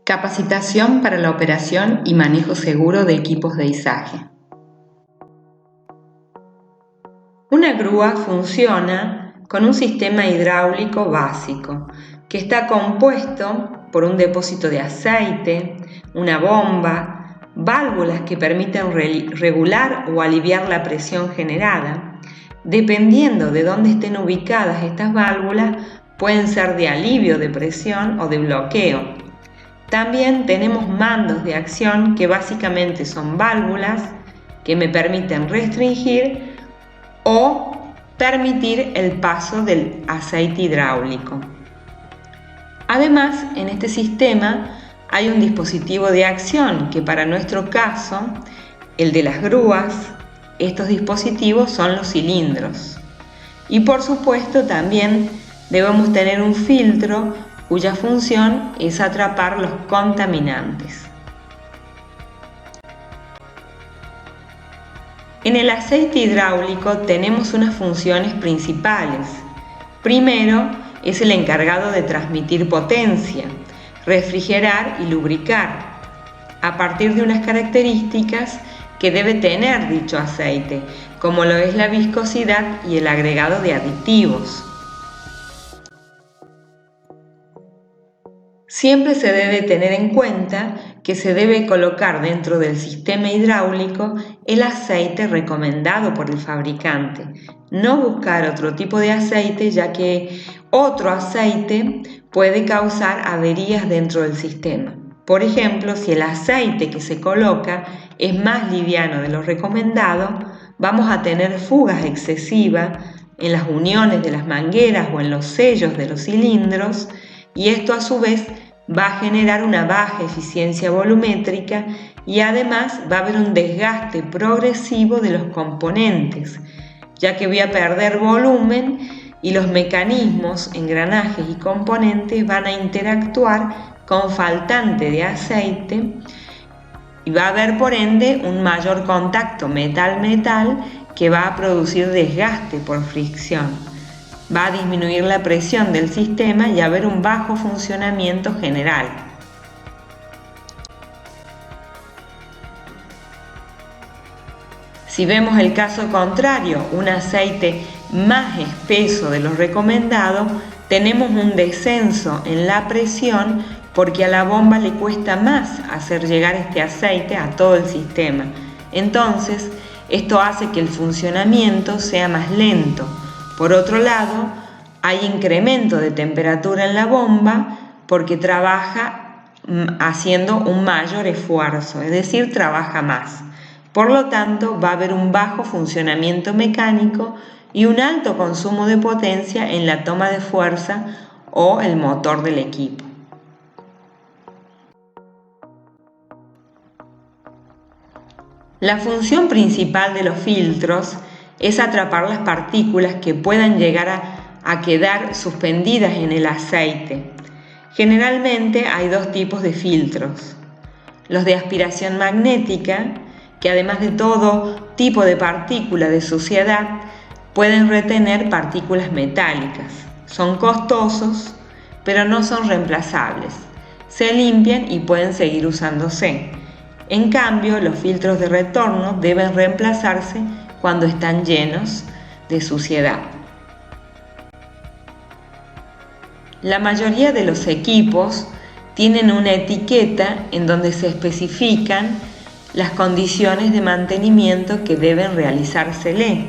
Capacitación para la operación y manejo seguro de equipos de izaje. Una grúa funciona con un sistema hidráulico básico que está compuesto por un depósito de aceite, una bomba, válvulas que permiten regular o aliviar la presión generada. Dependiendo de dónde estén ubicadas estas válvulas, pueden ser de alivio de presión o de bloqueo. También tenemos mandos de acción que básicamente son válvulas que me permiten restringir o permitir el paso del aceite hidráulico. Además, en este sistema hay un dispositivo de acción que para nuestro caso, el de las grúas, estos dispositivos son los cilindros. Y por supuesto también debemos tener un filtro cuya función es atrapar los contaminantes. En el aceite hidráulico tenemos unas funciones principales. Primero, es el encargado de transmitir potencia, refrigerar y lubricar, a partir de unas características que debe tener dicho aceite, como lo es la viscosidad y el agregado de aditivos. Siempre se debe tener en cuenta que se debe colocar dentro del sistema hidráulico el aceite recomendado por el fabricante, no buscar otro tipo de aceite, ya que otro aceite puede causar averías dentro del sistema. Por ejemplo, si el aceite que se coloca es más liviano de lo recomendado, vamos a tener fugas excesivas en las uniones de las mangueras o en los sellos de los cilindros, y esto a su vez va a generar una baja eficiencia volumétrica y además va a haber un desgaste progresivo de los componentes, ya que voy a perder volumen y los mecanismos, engranajes y componentes van a interactuar con faltante de aceite y va a haber por ende un mayor contacto metal-metal que va a producir desgaste por fricción. Va a disminuir la presión del sistema y a haber un bajo funcionamiento general. Si vemos el caso contrario, un aceite más espeso de lo recomendado, tenemos un descenso en la presión porque a la bomba le cuesta más hacer llegar este aceite a todo el sistema. Entonces, esto hace que el funcionamiento sea más lento. Por otro lado, hay incremento de temperatura en la bomba porque trabaja haciendo un mayor esfuerzo, es decir, trabaja más. Por lo tanto, va a haber un bajo funcionamiento mecánico y un alto consumo de potencia en la toma de fuerza o el motor del equipo. La función principal de los filtros es atrapar las partículas que puedan llegar a quedar suspendidas en el aceite. Generalmente hay dos tipos de filtros: los de aspiración magnética, que además de todo tipo de partícula de suciedad, pueden retener partículas metálicas. Son costosos, pero no son reemplazables. Se limpian y pueden seguir usándose. En cambio, los filtros de retorno deben reemplazarse cuando están llenos de suciedad. La mayoría de los equipos tienen una etiqueta en donde se especifican las condiciones de mantenimiento que deben realizársele.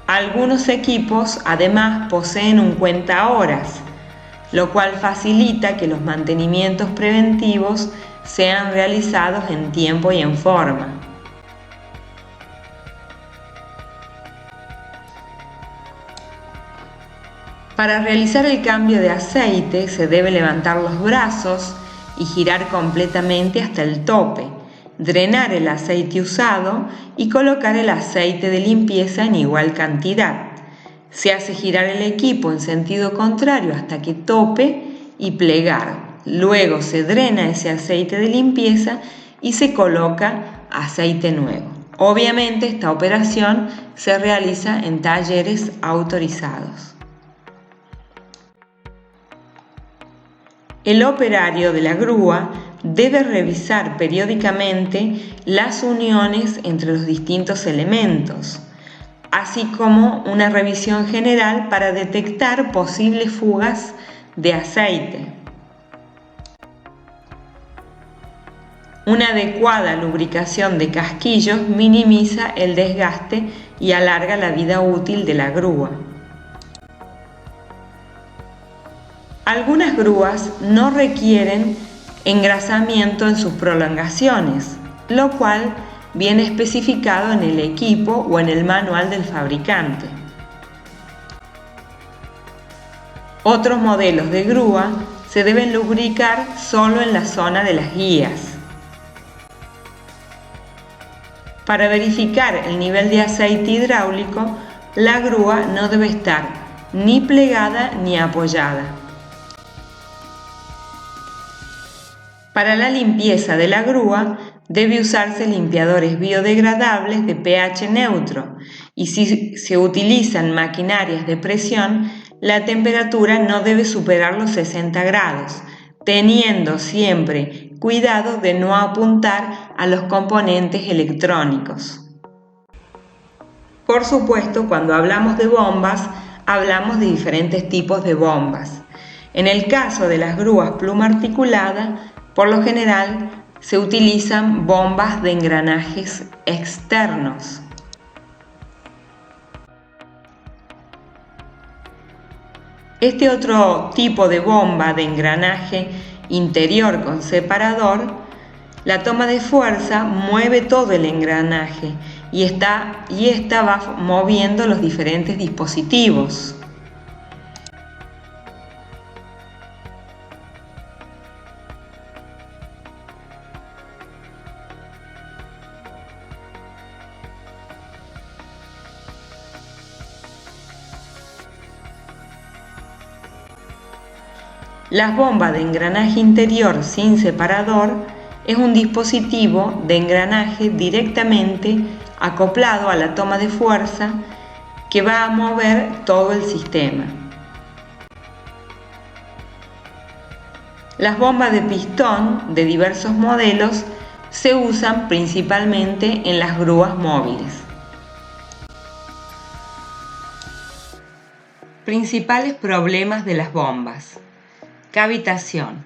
Algunos equipos además poseen un cuentahoras, lo cual facilita que los mantenimientos preventivos sean realizados en tiempo y en forma. Para realizar el cambio de aceite se debe levantar los brazos y girar completamente hasta el tope, drenar el aceite usado y colocar el aceite de limpieza en igual cantidad. Se hace girar el equipo en sentido contrario hasta que tope y plegar. Luego se drena ese aceite de limpieza y se coloca aceite nuevo. Obviamente esta operación se realiza en talleres autorizados. el operario de la grúa debe revisar periódicamente las uniones entre los distintos elementos, así como una revisión general para detectar posibles fugas de aceite. Una adecuada lubricación de casquillos minimiza el desgaste y alarga la vida útil de la grúa. Algunas grúas no requieren engrasamiento en sus prolongaciones, lo cual viene especificado en el equipo o en el manual del fabricante. Otros modelos de grúa se deben lubricar solo en la zona de las guías. Para verificar el nivel de aceite hidráulico, la grúa no debe estar ni plegada ni apoyada. Para la limpieza de la grúa debe usarse limpiadores biodegradables de pH neutro y si se utilizan maquinarias de presión, la temperatura no debe superar los 60 grados, teniendo siempre cuidado de no apuntar a los componentes electrónicos. Por supuesto, cuando hablamos de bombas, hablamos de diferentes tipos de bombas. En el caso de las grúas pluma articulada, por lo general se utilizan bombas de engranajes externos. Este otro tipo de bomba de engranaje interior con separador, la toma de fuerza mueve todo el engranaje y esta va moviendo los diferentes dispositivos. Las bombas de engranaje interior sin separador es un dispositivo de engranaje directamente acoplado a la toma de fuerza que va a mover todo el sistema. Las bombas de pistón de diversos modelos se usan principalmente en las grúas móviles. Principales problemas de las bombas. Cavitación.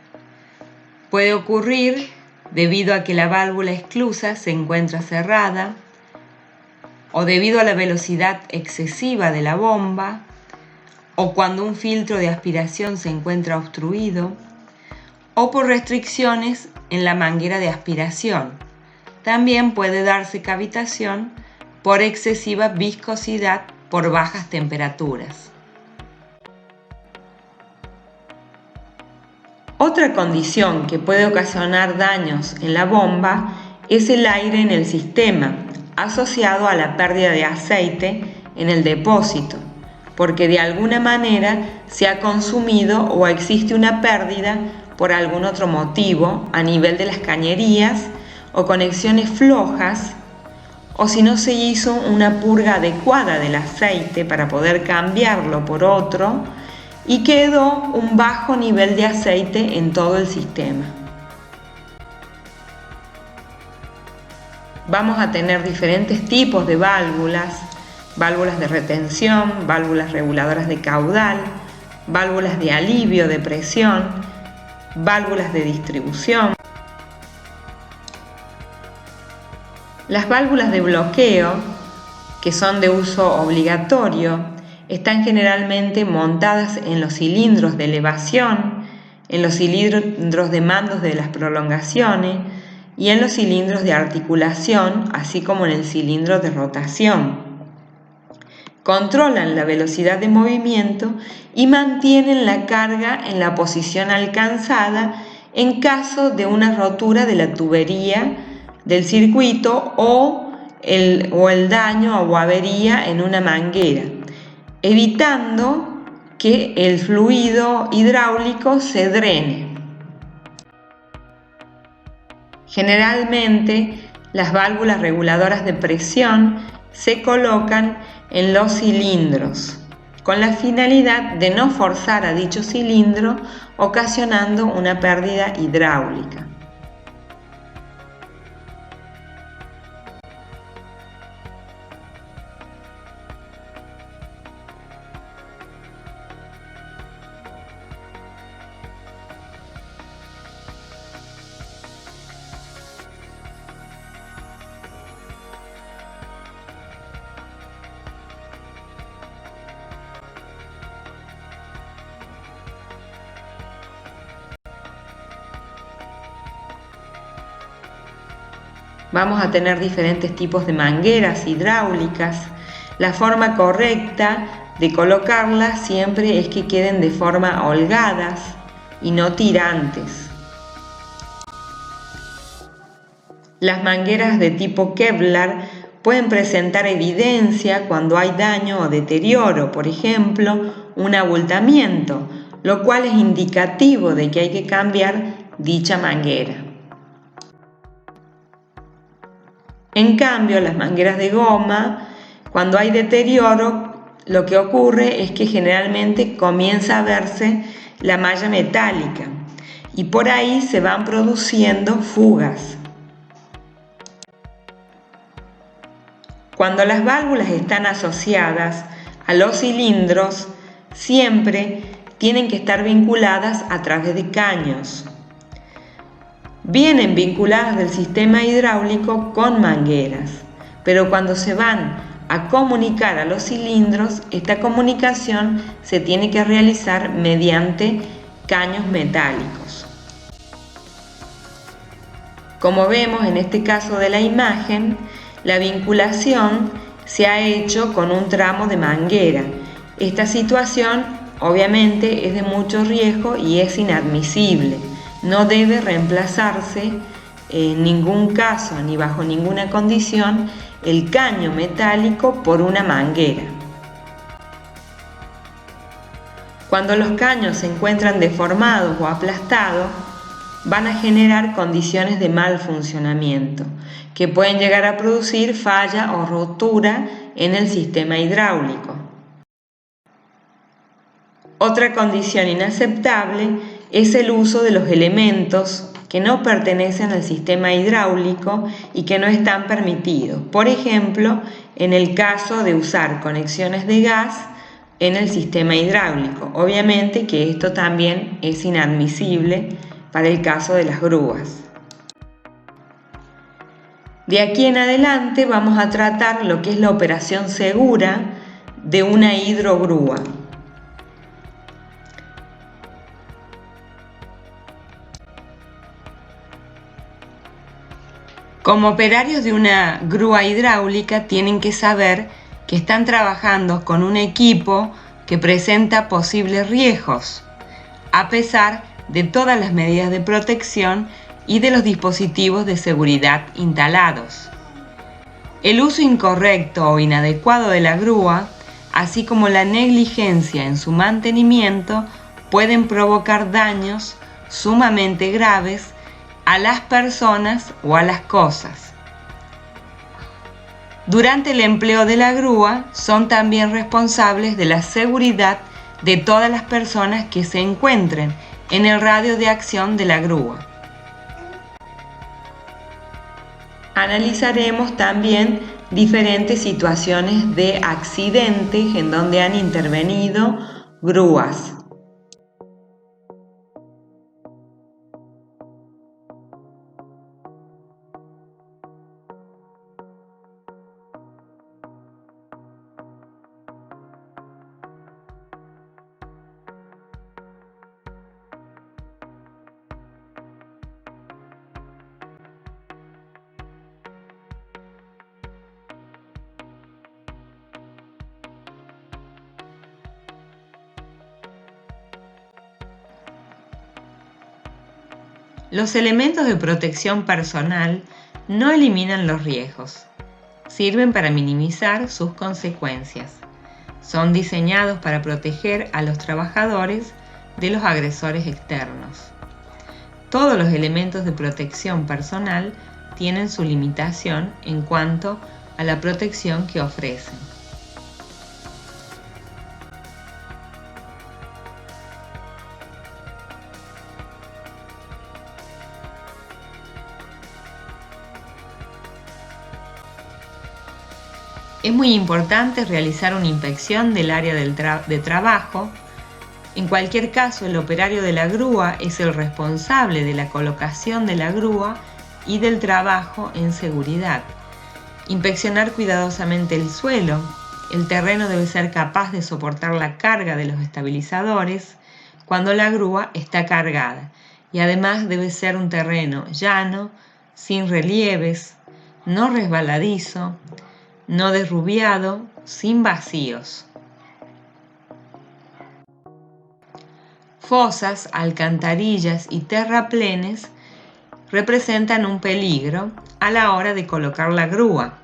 Puede ocurrir debido a que la válvula esclusa se encuentra cerrada o debido a la velocidad excesiva de la bomba o cuando un filtro de aspiración se encuentra obstruido o por restricciones en la manguera de aspiración. También puede darse cavitación por excesiva viscosidad por bajas temperaturas. Otra condición que puede ocasionar daños en la bomba es el aire en el sistema, asociado a la pérdida de aceite en el depósito, porque de alguna manera se ha consumido o existe una pérdida por algún otro motivo a nivel de las cañerías o conexiones flojas, o si no se hizo una purga adecuada del aceite para poder cambiarlo por otro, y quedó un bajo nivel de aceite en todo el sistema. Vamos a tener diferentes tipos de válvulas, válvulas de retención, válvulas reguladoras de caudal, válvulas de alivio de presión, válvulas de distribución. Las válvulas de bloqueo, que son de uso obligatorio, están generalmente montadas en los cilindros de elevación, en los cilindros de mandos de las prolongaciones y en los cilindros de articulación, así como en el cilindro de rotación. Controlan la velocidad de movimiento y mantienen la carga en la posición alcanzada en caso de una rotura de la tubería del circuito o el daño o avería en una manguera, evitando que el fluido hidráulico se drene. Generalmente, las válvulas reguladoras de presión se colocan en los cilindros con la finalidad de no forzar a dicho cilindro, ocasionando una pérdida hidráulica. Vamos a tener diferentes tipos de mangueras hidráulicas. La forma correcta de colocarlas siempre es que queden de forma holgadas y no tirantes. Las mangueras de tipo Kevlar pueden presentar evidencia cuando hay daño o deterioro, por ejemplo, un abultamiento, lo cual es indicativo de que hay que cambiar dicha manguera. En cambio, las mangueras de goma, cuando hay deterioro, lo que ocurre es que generalmente comienza a verse la malla metálica y por ahí se van produciendo fugas. Cuando las válvulas están asociadas a los cilindros, siempre tienen que estar vinculadas a través de caños. Vienen vinculadas del sistema hidráulico con mangueras, pero cuando se van a comunicar a los cilindros, esta comunicación se tiene que realizar mediante caños metálicos. Como vemos en este caso de la imagen, la vinculación se ha hecho con un tramo de manguera. Esta situación obviamente es de mucho riesgo y es inadmisible. No debe reemplazarse en ningún caso ni bajo ninguna condición el caño metálico por una manguera. Cuando los caños se encuentran deformados o aplastados, van a generar condiciones de mal funcionamiento que pueden llegar a producir falla o rotura en el sistema hidráulico. Otra condición inaceptable es el uso de los elementos que no pertenecen al sistema hidráulico y que no están permitidos. Por ejemplo, en el caso de usar conexiones de gas en el sistema hidráulico. Obviamente que esto también es inadmisible para el caso de las grúas. De aquí en adelante vamos a tratar lo que es la operación segura de una hidrogrúa. Como operarios de una grúa hidráulica tienen que saber que están trabajando con un equipo que presenta posibles riesgos, a pesar de todas las medidas de protección y de los dispositivos de seguridad instalados. El uso incorrecto o inadecuado de la grúa, así como la negligencia en su mantenimiento, pueden provocar daños sumamente graves a las personas o a las cosas. Durante el empleo de la grúa son también responsables de la seguridad de todas las personas que se encuentren en el radio de acción de la grúa. Analizaremos también diferentes situaciones de accidentes en donde han intervenido grúas. Los elementos de protección personal no eliminan los riesgos, sirven para minimizar sus consecuencias. Son diseñados para proteger a los trabajadores de los agresores externos. Todos los elementos de protección personal tienen su limitación en cuanto a la protección que ofrecen. Es muy importante realizar una inspección del área de trabajo. En cualquier caso, el operario de la grúa es el responsable de la colocación de la grúa y del trabajo en seguridad. Inspeccionar cuidadosamente el suelo. El terreno debe ser capaz de soportar la carga de los estabilizadores cuando la grúa está cargada, y además debe ser un terreno llano, sin relieves, no resbaladizo, no derrubiado, sin vacíos. Fosas, alcantarillas y terraplenes representan un peligro a la hora de colocar la grúa.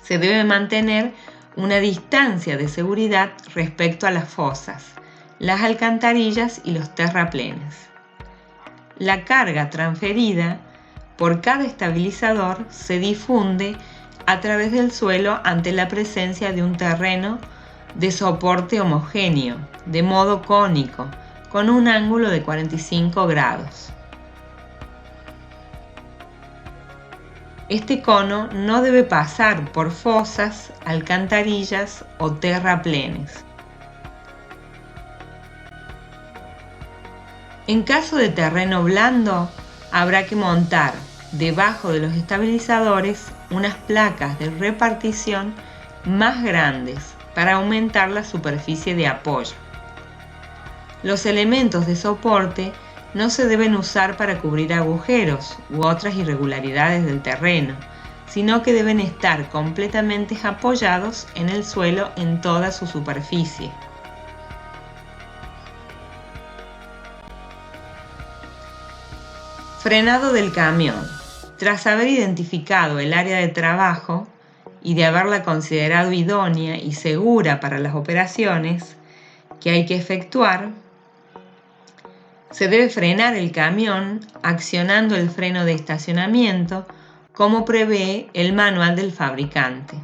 Se debe mantener una distancia de seguridad respecto a las fosas, las alcantarillas y los terraplenes. La carga transferida por cada estabilizador se difunde a través del suelo ante la presencia de un terreno de soporte homogéneo, de modo cónico, con un ángulo de 45 grados. Este cono no debe pasar por fosas, alcantarillas o terraplenes. En caso de terreno blando, habrá que montar debajo de los estabilizadores unas placas de repartición más grandes para aumentar la superficie de apoyo. Los elementos de soporte no se deben usar para cubrir agujeros u otras irregularidades del terreno, sino que deben estar completamente apoyados en el suelo en toda su superficie. Frenado del camión. Tras haber identificado el área de trabajo y de haberla considerado idónea y segura para las operaciones que hay que efectuar, se debe frenar el camión accionando el freno de estacionamiento como prevé el manual del fabricante.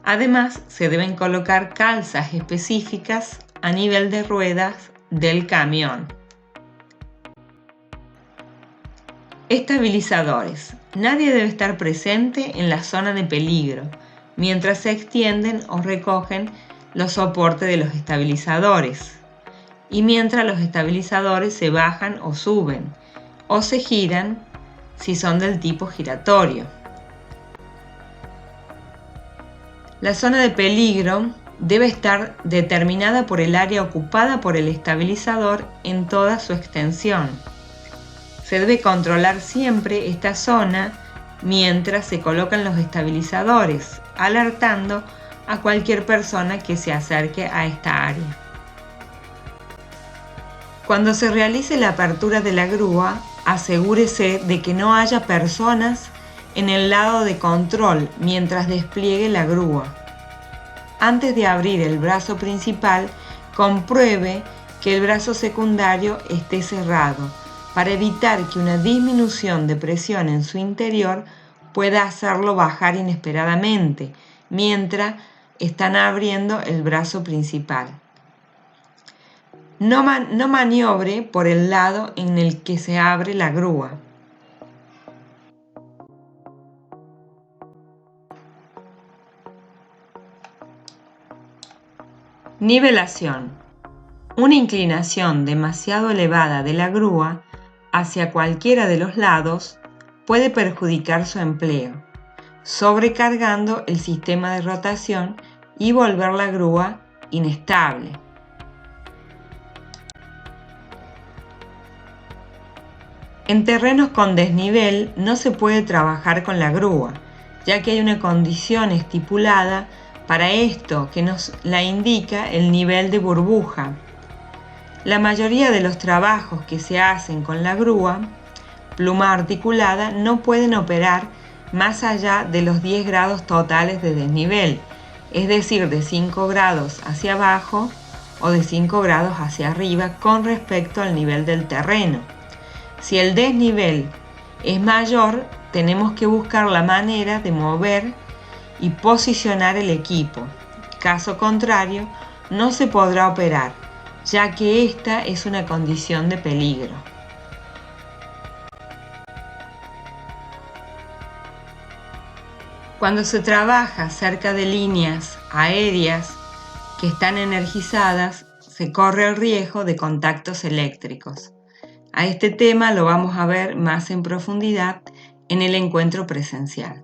Además, se deben colocar calzas específicas a nivel de ruedas del camión. Estabilizadores. Nadie debe estar presente en la zona de peligro mientras se extienden o recogen los soportes de los estabilizadores y mientras los estabilizadores se bajan o suben o se giran si son del tipo giratorio. La zona de peligro debe estar determinada por el área ocupada por el estabilizador en toda su extensión. Se debe controlar siempre esta zona mientras se colocan los estabilizadores, alertando a cualquier persona que se acerque a esta área. Cuando se realice la apertura de la grúa, asegúrese de que no haya personas en el lado de control mientras despliegue la grúa. Antes de abrir el brazo principal, compruebe que el brazo secundario esté cerrado, para evitar que una disminución de presión en su interior pueda hacerlo bajar inesperadamente mientras están abriendo el brazo principal. No maniobre por el lado en el que se abre la grúa. Nivelación. Una inclinación demasiado elevada de la grúa hacia cualquiera de los lados puede perjudicar su empleo, sobrecargando el sistema de rotación y volver la grúa inestable. En terrenos con desnivel no se puede trabajar con la grúa, ya que hay una condición estipulada para esto que nos la indica el nivel de burbuja. La mayoría de los trabajos que se hacen con la grúa, pluma articulada, no pueden operar más allá de los 10 grados totales de desnivel, es decir, de 5 grados hacia abajo o de 5 grados hacia arriba con respecto al nivel del terreno. Si el desnivel es mayor, tenemos que buscar la manera de mover y posicionar el equipo. Caso contrario, no se podrá operar, ya que esta es una condición de peligro. Cuando se trabaja cerca de líneas aéreas que están energizadas, se corre el riesgo de contactos eléctricos. A este tema lo vamos a ver más en profundidad en el encuentro presencial.